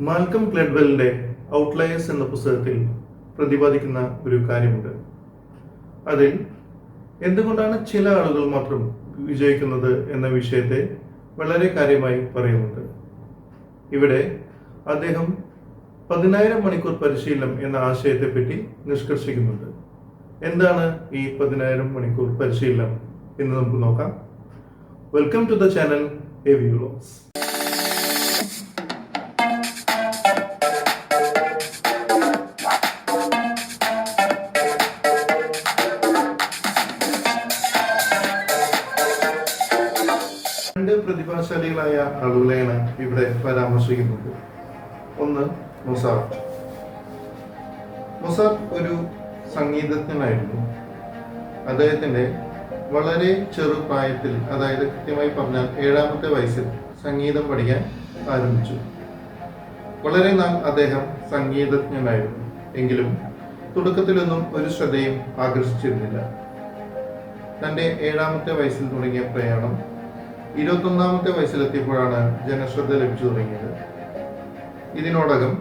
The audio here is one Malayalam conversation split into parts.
മാൽക്കം ഗ്ലാഡ്വെല്ലിന്റെ ഔട്ട്ലയേഴ്സ് എന്ന പുസ്തകത്തിൽ പ്രതിപാദിക്കുന്ന ഒരു കാര്യമുണ്ട്. അതിൽ എന്തുകൊണ്ടാണ് ചില ആളുകൾ മാത്രം വിജയിക്കുന്നത് എന്ന വിഷയത്തെ വളരെ കാര്യമായി പറയുന്നുണ്ട്. ഇവിടെ അദ്ദേഹം 10,000 മണിക്കൂർ പരിശീലനം എന്ന ആശയത്തെപ്പറ്റി നിഷ്കർഷിക്കുന്നുണ്ട്. എന്താണ് ഈ 10,000 മണിക്കൂർ പരിശീലനം എന്ന് നമുക്ക് നോക്കാം. Welcome to the channel AV Vlogs. രണ്ട് പ്രതിഭാശാലികളായ ആളുകളെയാണ് ഇവിടെ പരാമർശിക്കുന്നത്. ഒന്ന് മൊസാർട്ട്. മൊസാർട്ട് ഒരു സംഗീതജ്ഞനായിരുന്നു. അദ്ദേഹത്തിന്റെ വളരെ ചെറുപ്രായത്തിൽ, അതായത് കൃത്യമായി പറഞ്ഞാൽ 7ാമത്തെ വയസ്സിൽ സംഗീതം പഠിക്കാൻ ആരംഭിച്ചു. വളരെ നാൾ അദ്ദേഹം സംഗീതജ്ഞനായിരുന്നു. എങ്കിലും തുടക്കത്തിലൊന്നും ഒരു ശ്രദ്ധയും ആകർഷിച്ചിരുന്നില്ല. തന്റെ 7ാമത്തെ വയസ്സിൽ തുടങ്ങിയ പ്രയാണം 21ാമത്തെ വയസ്സിലെത്തിയപ്പോഴാണ് ജനശ്രദ്ധ ലഭിച്ചു തുടങ്ങിയത്. ഇതിനോടകം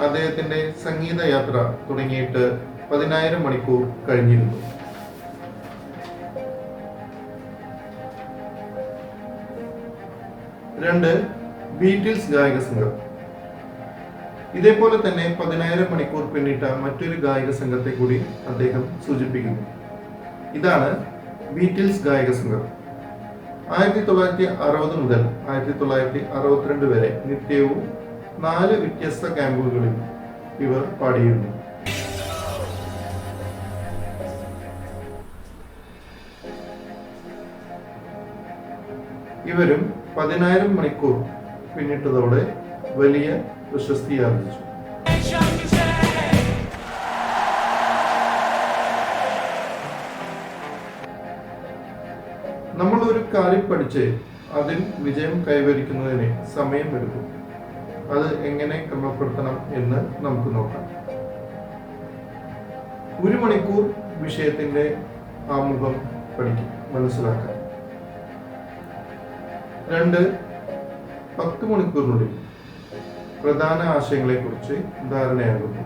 അദ്ദേഹത്തിന്റെ സംഗീത യാത്ര തുടങ്ങിയിട്ട് 10,000 മണിക്കൂർ കഴിഞ്ഞിരുന്നു. രണ്ട്, ബീറ്റിൽസ് ഗായക സംഘം. ഇതേപോലെ തന്നെ 10,000 മണിക്കൂർ പിന്നിട്ട മറ്റൊരു ഗായക സംഘത്തെ കൂടി അദ്ദേഹം സൂചിപ്പിക്കുന്നു. ഇതാണ് ബീറ്റിൽസ് ഗായക സംഘം. 1960 മുതൽ 1962 വരെ നിത്യവും 4 വ്യത്യസ്ത ക്യാമ്പുകളിൽ ഇവർ പാടിയിരുന്നു. ഇവരും 10,000 മണിക്കൂർ പിന്നിട്ടതോടെ വലിയ പ്രശസ്തി ആർജിച്ചു. നമ്മൾ ഒരു കാര്യം പഠിച്ച് അതിൽ വിജയം കൈവരിക്കുന്നതിന് സമയമെടുക്കും. അത് എങ്ങനെ ക്രമപ്പെടുത്തണം എന്ന് നമുക്ക് നോക്കാം. 1 മണിക്കൂർ വിഷയത്തിന്റെ ആമുഖം പഠിക്കും, മനസ്സിലാക്കാം. 2, 10 മണിക്കൂറിനുള്ളിൽ പ്രധാന ആശയങ്ങളെ കുറിച്ച് ധാരണയാകുന്നു.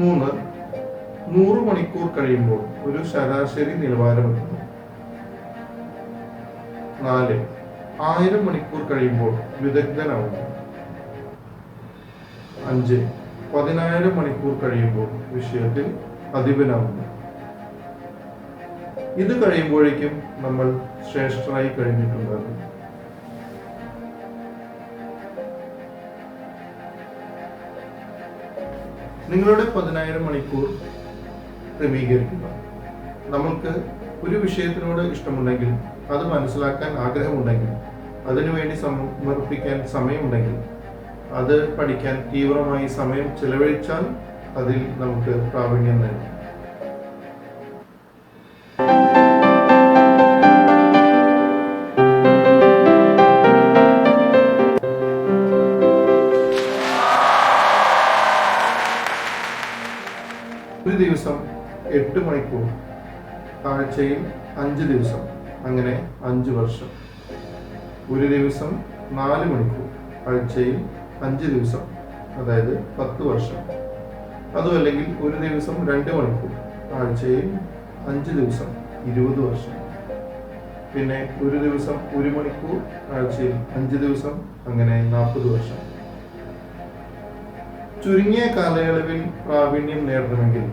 3, 100 മണിക്കൂർ കഴിയുമ്പോൾ ഒരു ശരാശരി നിലവാരമെത്തുന്നു. 4, 1000 മണിക്കൂർ കഴിയുമ്പോൾ വിദഗ്ധനാവുന്നു. 5, 10,000 മണിക്കൂർ കഴിയുമ്പോൾ വിഷയത്തിൽ അധിപനാവുന്നു. ഇത് കഴിയുമ്പോഴേക്കും നമ്മൾ ശ്രേഷ്ഠരായി കഴിഞ്ഞിട്ടുണ്ടാകും. നിങ്ങളുടെ 10,000 മണിക്കൂർ ക്രമീകരിക്കുക. നമ്മൾക്ക് ഒരു വിഷയത്തിനോട് ഇഷ്ടമുണ്ടെങ്കിൽ, അത് മനസ്സിലാക്കാൻ ആഗ്രഹമുണ്ടെങ്കിൽ, അതിനുവേണ്ടി സമർപ്പിക്കാൻ സമയമുണ്ടെങ്കിൽ, അത് പഠിക്കാൻ തീവ്രമായി സമയം ചെലവഴിച്ചാൽ അതിൽ നമുക്ക് പ്രാവീണ്യം നേടാം. ഒരു ദിവസം 8 മണിക്കൂർ, ആഴ്ചയിൽ 5 ദിവസം, അങ്ങനെ 5 വർഷം. ഒരു ദിവസം 4 മണിക്കൂർ, ആഴ്ചയിൽ 5 ദിവസം, അതായത് 10 വർഷം. അതുമല്ലെങ്കിൽ ഒരു ദിവസം 2 മണിക്കൂർ, ആഴ്ചയിൽ 5 ദിവസം, 20 വർഷം. പിന്നെ ഒരു ദിവസം 1 മണിക്കൂർ, ആഴ്ചയിൽ 5 ദിവസം, അങ്ങനെ 40 വർഷം. ചുരുങ്ങിയ കാലയളവിൽ പ്രാവീണ്യം നേടണമെങ്കിൽ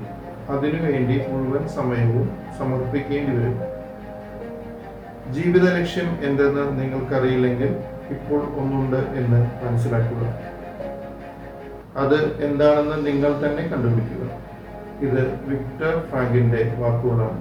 അതിനുവേണ്ടി മുഴുവൻ സമയവും സമർപ്പിക്കേണ്ടി വരും. ജീവിത ലക്ഷ്യം എന്തെന്ന് നിങ്ങൾക്കറിയില്ലെങ്കിൽ ഇപ്പോൾ ഒന്നുണ്ട് എന്ന് മനസ്സിലാക്കുക. അത് എന്താണെന്ന് നിങ്ങൾ തന്നെ കണ്ടുപിടിക്കുക. ഇത് വിക്ടർ ഫ്രാങ്കിന്റെ വാക്കുകളാണ്.